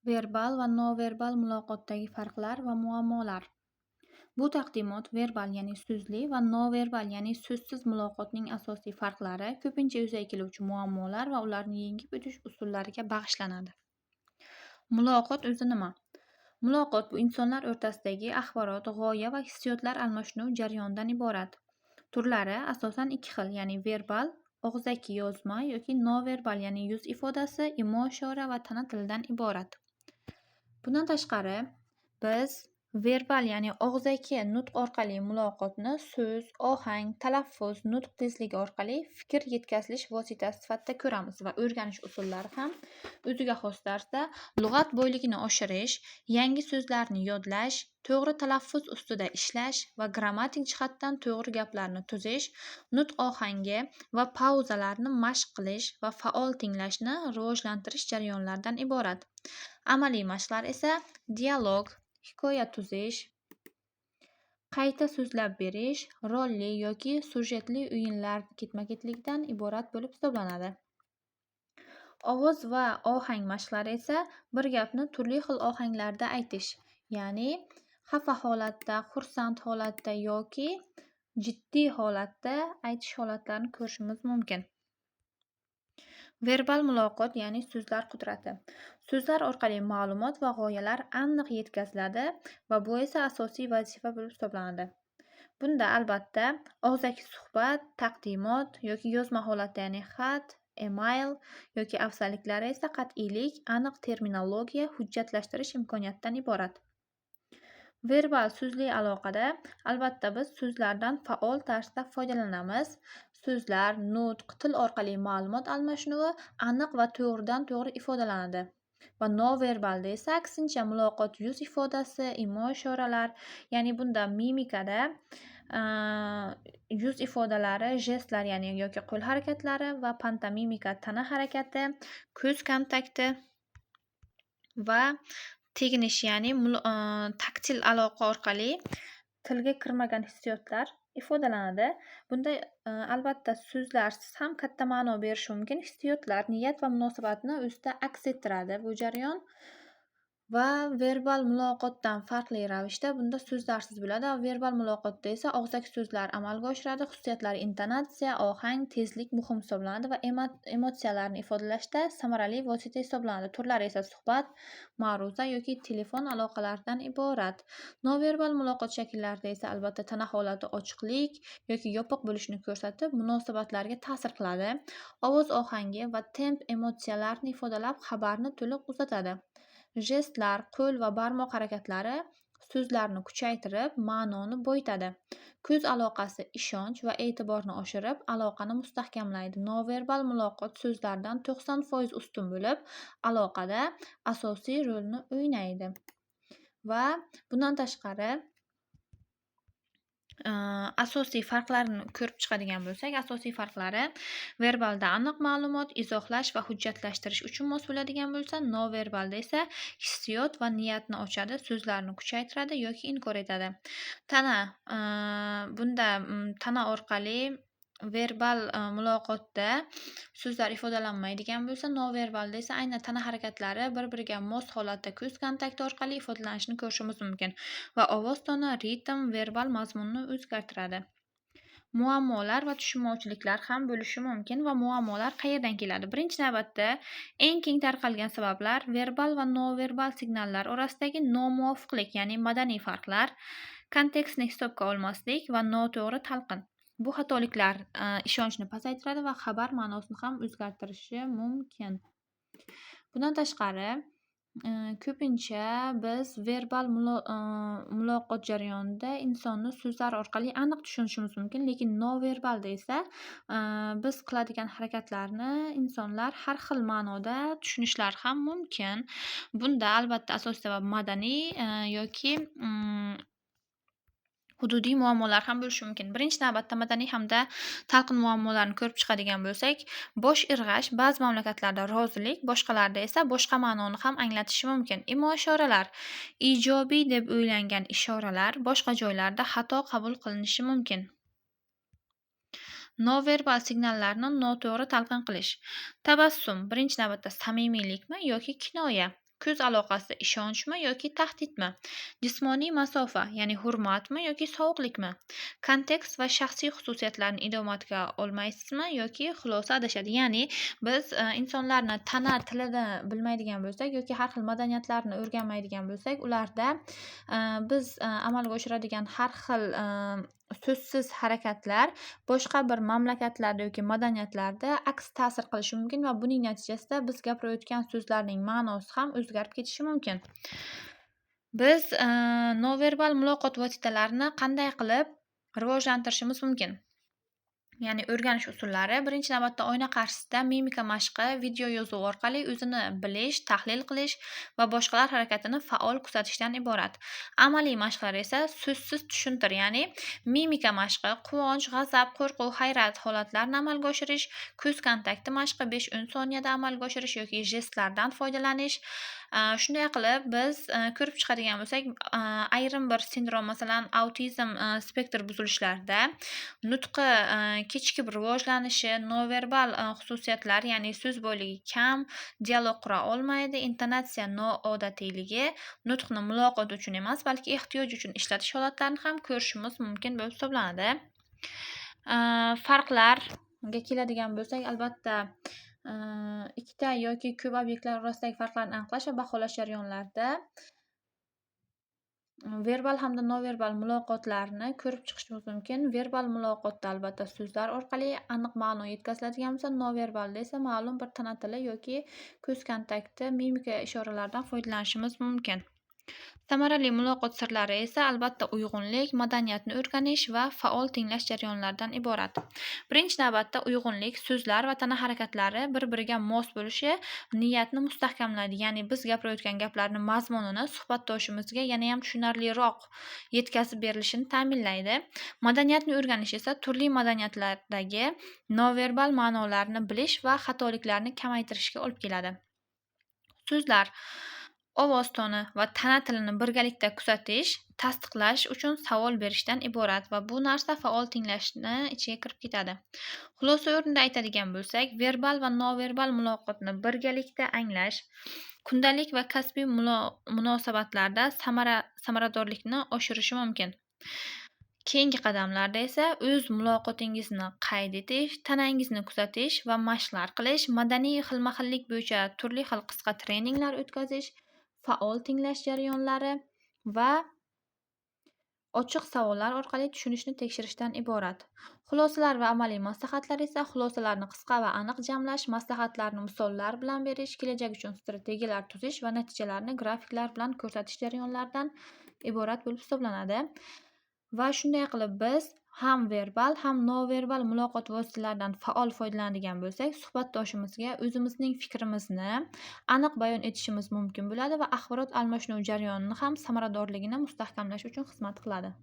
Verbal va noverbal muloqotdagi farqlar va muammolar. Bu taqdimot verbal ya'ni so'zli va noverbal ya'ni so'zsiz muloqotning asosiy farqlari, ko'pincha yuzaga keluvchi muammolar va ularni yengib o'tish usullariga bag'ishlanadi. Muloqot o'zi nima? Muloqot bu insonlar o'rtasidagi axborot, g'oya va hissiyotlar almashinuv jarayonidan iborat. Turlari asosan ikki xil, ya'ni verbal, og'zaki yozma yoki noverbal ya'ni yuz ifodasi, imo-ishora va tana tilidan iborat. Bundan tashqari, biz verbal ya'ni og'zaki nutq orqali muloqotni so'z, ohang, talaffuz, nutq tezligi orqali fikr yetkazilish vositasi sifatida ko'ramiz va o'rganish usullari ham o'ziga xos tarzda lug'at boyligini oshirish, yangi so'zlarni yodlash, to'g'ri talaffuz ustida ishlash va grammatik jihatdan to'g'ri gaplarni tuzish, nutq ohangi va pauzalarni mashq qilish va faol tinglashni rivojlantirish jarayonlaridan iborat. Amaliy mashqlar esa dialog, hikoya tuzish, qayta so'zlab berish, rolli yoki sujetli o'yinlar ketma-ketlikdan iborat bo'lib hisoblanadi. Ovoz va ohang mashqlari esa bir gapni turli xil ohanglarda aytish, ya'ni xafa holatda, xursand holatda yoki jiddiy holatda aytish holatlarini ko'rishimiz mumkin. Verbal muloqot ya'ni so'zlar qudrati. So'zlar orqali ma'lumot va g'oyalar aniq yetkaziladi va bu esa asosiy vazifa bo'lib hisoblanadi. Bunda albatta og'zaki suhbat, taqdimot yoki yozma holatda ya'ni xat, email yoki afzalliklari esa qat'iylik, aniq terminologiya, hujjatlashtirish imkoniyatidan iborat. Verbal so'zli aloqada albatta biz so'zlardan faol tarzda foydalanamiz. So'zlar, nutq, til orqali ma'lumot almashinuvi aniq va to'g'ridan-to'g'ri ifodalanadi. Va noverbalda esa aksincha muloqot yuz ifodasi, imo-ishoralar, ya'ni bunda mimikada yuz ifodalari, jestlar ya'ni yoki qo'l harakatlari va pantomimika tana harakati, ko'z kontakti va teginish ya'ni taktil aloqa orqali tilga kirmagan hissiyotlar ifodalanadi. Bunda albatta so'zlarsiz ham katta ma'no berishi mumkin. Hissiyotlar, niyat va munosabatni o'zida aks ettiradi bu jarayon. Va verbal muloqotdan farqli ravishda bunda so'zlarsiz bo'ladi. Verbal muloqotda esa og'zaki so'zlar amalga oshiradi. Xususiyatlar intonatsiya, ohang, tezlik muhim hisoblanadi va emotsiyalarni ifodalashda samarali vosita hisoblanadi. Turlari esa suhbat, ma'ruza yoki telefon aloqalaridan iborat. Noverbal muloqot shakllarida esa albatta tana holati ochiqlik yoki yopiq bo'lishini ko'rsatib, munosabatlarga ta'sir qiladi. Ovoz ohangi va temp emotsiyalarni ifodalab, xabarni to'liq uzatadi. Jestlar, qo'l va barmoq harakatlari so'zlarni kuchaytirib, ma'noni boyitadi. Ko'z aloqasi ishonch va e'tiborni oshirib, aloqani mustahkamlaydi. Noverbal muloqot so'zlardan 90% ustun bo'lib, aloqada asosiy rolni o'ynaydi. Va bundan tashqari asosiy farqlarini ko'rib chiqadigan bo'lsak, asosiy farqlari verbalda aniq ma'lumot, izohlash va hujjatlashtirish uchun mos bo'ladigan bo'lsa, noverbalda esa hissiyot va niyatni ochadi, so'zlarni kuchaytiradi yoki inkor etadi. Tana bunda tana orqali verbal muloqotda so'zlar ifodalanmaydigan bo'lsa, noverbalda esa aynan tana harakatlari bir-biriga mos holatda ko'z kontakti orqali ifodalanishini ko'rishimiz mumkin va ovoz toni, ritm verbal mazmunni o'zgartiradi. Muammolar va tushunmovchiliklar ham bo'lishi mumkin va muammolar qayerdan keladi? Birinchi navbatda eng keng tarqalgan sabablar verbal va noverbal signallar orasidagi nomuvofiqlik, ya'ni madaniy farqlar, kontekstni hisobga olmaslik va noto'g'ri talqin. Bu xatoliklar ishonchni pasaytiradi va xabar ma'nosini ham o'zgartirishi mumkin. Bundan tashqari, ko'pincha biz verbal muloqot jarayonida insonni so'zlar orqali aniq tushunishimiz mumkin, lekin noverbalda esa biz qiladigan harakatlarni insonlar har xil ma'noda tushunishlari ham mumkin. Bunda albatta asosiy sabab madaniy yoki hududiy muammolar ham bo'lishi mumkin. Birinchi navbatda madaniy hamda talqin muammolarini ko'rib chiqadigan bo'lsak, bosh irg'ash ba'zi mamlakatlarda rozilik, boshqalarda esa boshqa ma'noni ham anglatishi mumkin. Imo-ishoralar ijobiy deb o'ylangan ishoralar boshqa joylarda xato qabul qilinishi mumkin. Noverbal signallarni noto'g'ri talqin qilish. Tabassum birinchi navbatda samimiylikmi yoki kinoya? ko'z aloqasi ishonchmi yoki tahdidmi? Jismoniy masofa, ya'ni hurmatmi yoki sovuqlikmi? Kontekst va shaxsiy xususiyatlarni inobatga olmaysizmi yoki xulosa adashadi? Ya'ni biz insonlarni tana tilini bilmaydigan bo'lsak yoki har xil madaniyatlarni o'rganmaydigan bo'lsak, ularda biz amalga oshiradigan har xil so'zsiz harakatlar boshqa bir mamlakatlarda yoki madaniyatlarda aks ta'sir qilishi mumkin va buning natijasida biz gapirayotgan so'zlarning ma'nosi ham o'zgarib ketishi mumkin. Biz noverbal muloqot vositalarini qanday qilib rivojlantirishimiz mumkin? Ya'ni o'rganish usullari. Birinchi navbatda oyna qarshisida mimika mashqi, video yozuv orqali o'zini bilish, tahlil qilish va boshqalar harakatini faol kuzatishdan iborat. Amaliy mashqlar esa so'zsiz tushuntir, ya'ni mimika mashqi, quvonch, g'azab, qo'rquv, hayrat holatlarini amalga oshirish, ko'z kontakti mashqi 5-10 soniyada amalga oshirish yoki jestlardan foydalanish. Shunday qilib biz ko'rib chiqadigan bo'lsak, ayrim bir sindrom, masalan, autizm spektr buzilishlarida nutqi kechikib rivojlanishi, noverbal xususiyatlar, ya'ni so'z boyligi kam, dialog qura olmaydi, intonatsiya noodatiyligi, nutqni muloqot uchun emas, balki ehtiyoj uchun ishlatish holatlarini ham ko'rishimiz mumkin bo'lib hisoblanadi. Farqlarga keladigan bo'lsak, albatta ikkita yoki ko'p obyektlar orasidagi farqlarni aniqlash va baholash jarayonlarida verbal hamda noverbal muloqotlarni ko'rib chiqishimiz mumkin. Verbal muloqotda albatta so'zlar orqali aniq ma'no yetkaziladigan bo'lsa, noverbalda esa ma'lum bir tana tili yoki ko'z kontakti, mimika ishoralaridan foydalanishimiz mumkin. Samarali muloqot sirlari esa albatta uyg'unlik, madaniyatni o'rganish va faol tinglash jarayonlaridan iborat. Birinchi navbatda uyg'unlik, so'zlar va tana harakatlari bir-biriga mos bo'lishi niyatni mustahkamlaydi, ya'ni biz gapirayotgan gaplarni mazmunini suhbatdoshimizga yanayam tushunarliroq yetkazib berilishini ta'minlaydi. Madaniyatni o'rganish esa turli madaniyatlardagi noverbal ma'nolarni bilish va xatoliklarni kamaytirishga olib keladi. So'zlar, ovoz toni va tana tilini birgalikda kuzatish, tasdiqlash uchun savol berishdan iborat va bu narsa faol tinglashni ichiga kirib ketadi. Xulosa o'rnida aytadigan bo'lsak, verbal va noverbal muloqotni birgalikda anglash kundalik va kasbiy munosabatlarda samaradorlikni oshirishi mumkin. Keyingi qadamlarda esa o'z muloqotingizni qayd etish, tanangizni kuzatish va mashqlar qilish, madaniy xilma-xillik bo'yicha turli xil qisqa treninglar o'tkazish, faol tinglash jarayonlari va ochiq savollar orqali tushunishni tekshirishdan iborat. Xulosalar va amaliy maslahatlar esa xulosalarni qisqa va aniq jamlash, maslahatlarni misollar bilan berish, kelajak uchun strategiyalar tuzish va natijalarni grafiklar bilan ko'rsatish jarayonlaridan iborat bo'lib hisoblanadi. Va shunday qilib biz ham verbal, ham noverbal muloqot vositalaridan faol foydalanadigan bo'lsak, suhbatdoshimizga o'zimizning fikrimizni aniq bayon etishimiz mumkin bo'ladi va axborot almashinuv jarayonini ham samaradorligini mustahkamlash uchun xizmat qiladi.